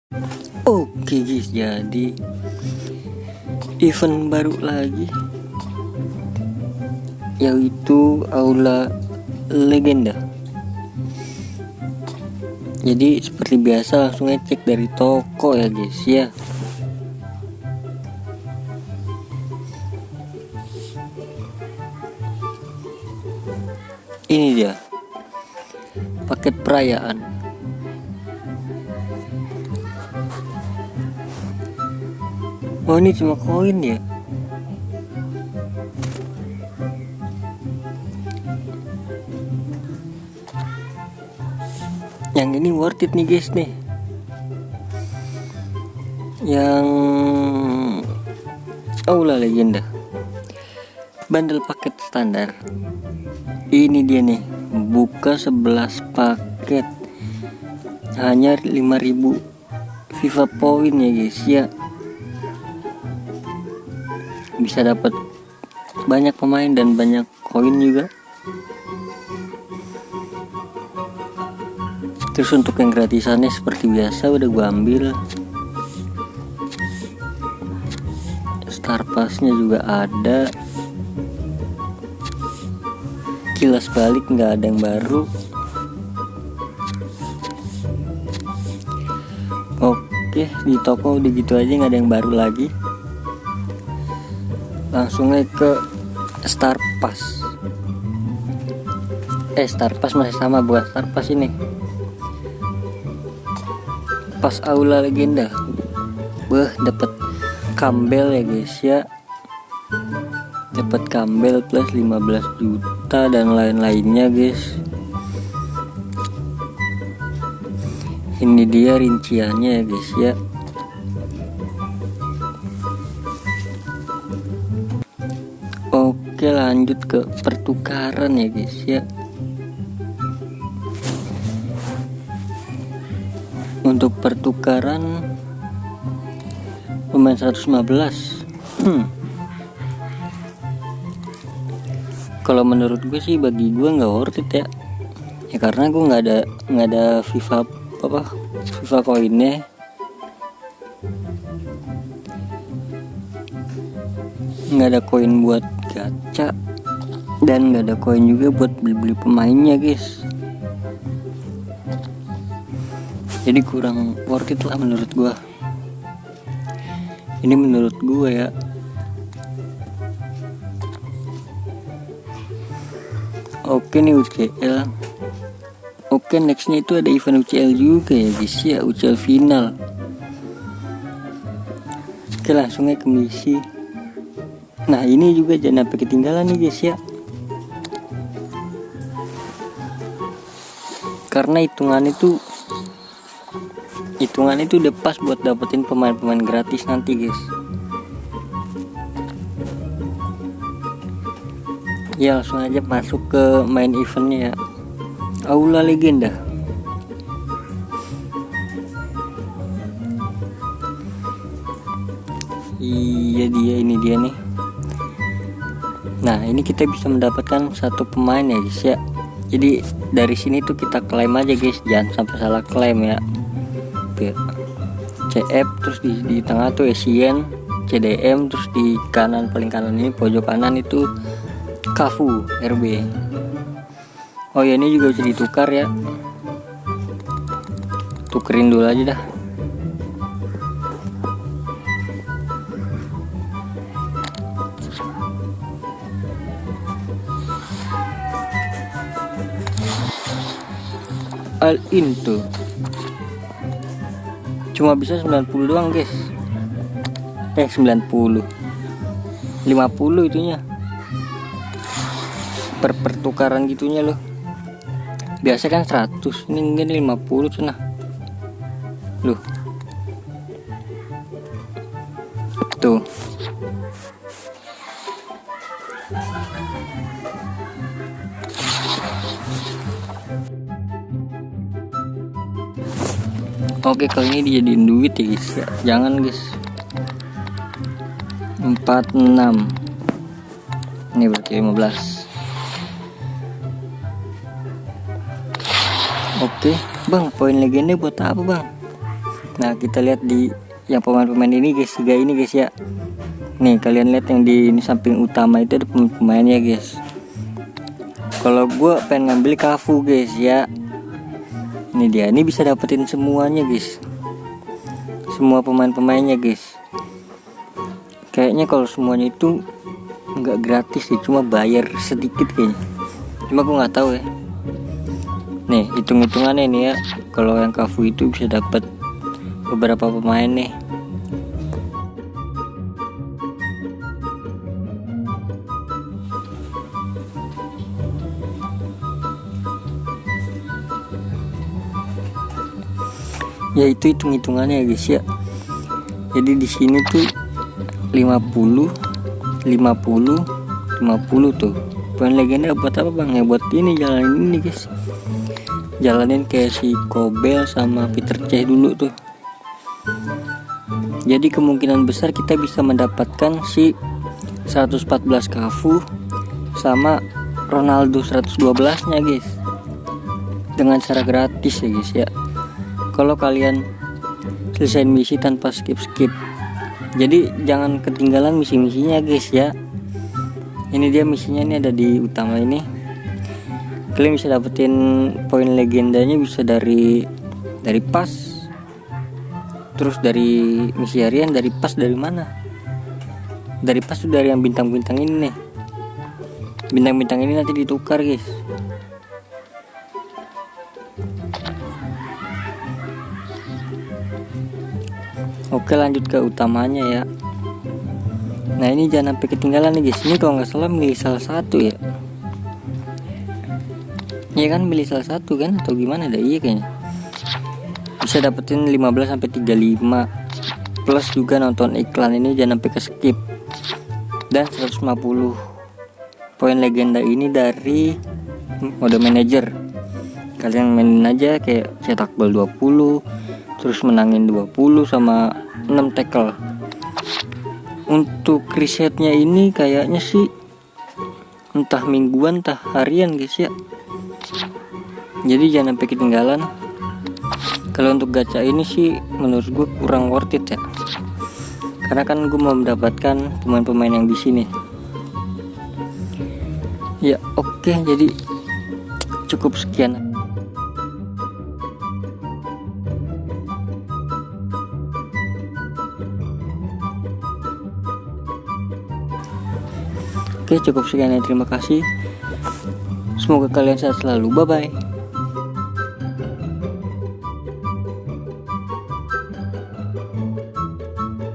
Oke guys, jadi event baru lagi, yaitu Aula Legenda. Jadi seperti biasa langsung ngecek dari toko ya guys ya. Ini dia paket perayaan. Oh, ini cuma koin ya. Yang ini worth it nih guys nih. Yang Aula Legenda bundle paket standar. Ini dia nih, buka 11 paket hanya 5.000 FIFA poin ya guys ya. Bisa dapat banyak pemain dan banyak koin juga. Terus untuk yang gratisannya seperti biasa udah gua ambil. Star Pass-nya juga ada. Kilas balik nggak ada yang baru. Oke, di toko udah gitu aja, nggak ada yang baru lagi. Langsungnya ke Star Pass. Star Pass masih sama, buat Star Pass ini. Pas Aula Legenda. Dapat Campbell ya guys ya. Dapat Campbell plus 15 juta dan lain-lainnya guys. Ini dia rinciannya ya guys ya. Oke, lanjut ke pertukaran ya guys ya. Untuk pertukaran pemain 115. Kalau menurut gue sih, bagi gue nggak worth it ya. Ya karena gue nggak ada FIFA koinnya. Nggak ada koin buat gacha dan nggak ada koin juga buat beli pemainnya guys. Jadi kurang worth it lah menurut gua. Ini menurut gua ya. Oke nih UCL. Oke, nextnya itu ada event UCL juga ya guys ya, UCL final. Oke, langsungnya ke misi. Nah, ini juga jangan sampai ketinggalan nih guys ya. Karena hitungan itu udah pas buat dapetin pemain-pemain gratis nanti guys. Ya langsung aja masuk ke main eventnya ya. Aula Legenda. Iya, ini dia nih. Nah, ini kita bisa mendapatkan satu pemain ya guys ya. Jadi dari sini tuh kita klaim aja guys, jangan sampai salah klaim ya. CF, terus di tengah tuh Asian, CDM, terus di kanan, paling kanan ini pojok kanan itu Cafu RB. Oh ya, ini juga bisa ditukar ya. Tukerin dulu aja dah. All into cuma bisa 90 doang guys. 90 50 itunya pertukaran gitunya loh. Biasa kan 100, ini 50 cenah loh. Tuh. Oke, kalau ini dijadiin duit ya guys ya. Jangan guys. 46. Ini berarti 15. Oke, bang, poin legenda buat apa bang? Nah kita lihat di yang pemain-pemain ini guys, 3 ini guys ya. Nih kalian lihat yang di ini samping utama itu ada pemain-pemainnya guys. Kalau gue pengen ngambil Cafu guys ya. Ini dia, ini bisa dapetin semuanya guys, semua pemain-pemainnya guys. Kayaknya kalau semuanya itu nggak gratis sih, cuma bayar sedikit kayaknya. Cuma gue nggak tahu ya. Nih hitung-hitungannya nih ya, kalau yang Cafu itu bisa dapat beberapa pemain nih. Ya itu hitung-hitungannya ya guys ya. Jadi di sini tuh 50 tuh. Poin legenda buat apa bang? Ya buat ini, jalanin ini guys. Jalanin kayak si Kobel sama Peter Cech dulu tuh. Jadi kemungkinan besar kita bisa mendapatkan si 114 Cafu sama Ronaldo 112 nya guys, dengan cara gratis ya guys ya. Kalau kalian selesai misi tanpa skip. Jadi jangan ketinggalan misi-misinya guys ya. Ini dia misinya, ini ada di utama ini. Kalian bisa dapetin poin legendanya bisa dari pas. Terus dari misi harian, dari pas dari mana? Dari pas tuh dari yang bintang-bintang ini nih. Bintang-bintang ini nanti ditukar guys. Oke lanjut ke utamanya ya. Nah ini jangan sampai ketinggalan nih guys. Ini kalau nggak salah milih salah satu ya. Iya kan, milih salah satu kan atau gimana dah, iya kayaknya. Bisa dapetin 15 sampai 35. Plus juga nonton iklan ini jangan sampai ke skip. Dan 150 poin legenda ini dari mode manager. Kalian mainin aja kayak cetak gol 20, terus menangin 20 sama 6 tackle. Untuk risetnya ini kayaknya sih entah mingguan entah harian guys ya. Jadi jangan sampai ketinggalan. Kalau untuk gacha ini sih menurut gue kurang worth it ya. Karena kan gue mau mendapatkan pemain-pemain yang di sini. Ya oke, jadi cukup sekian. Oke cukup sekian ya, terima kasih. Semoga kalian sehat selalu, bye bye.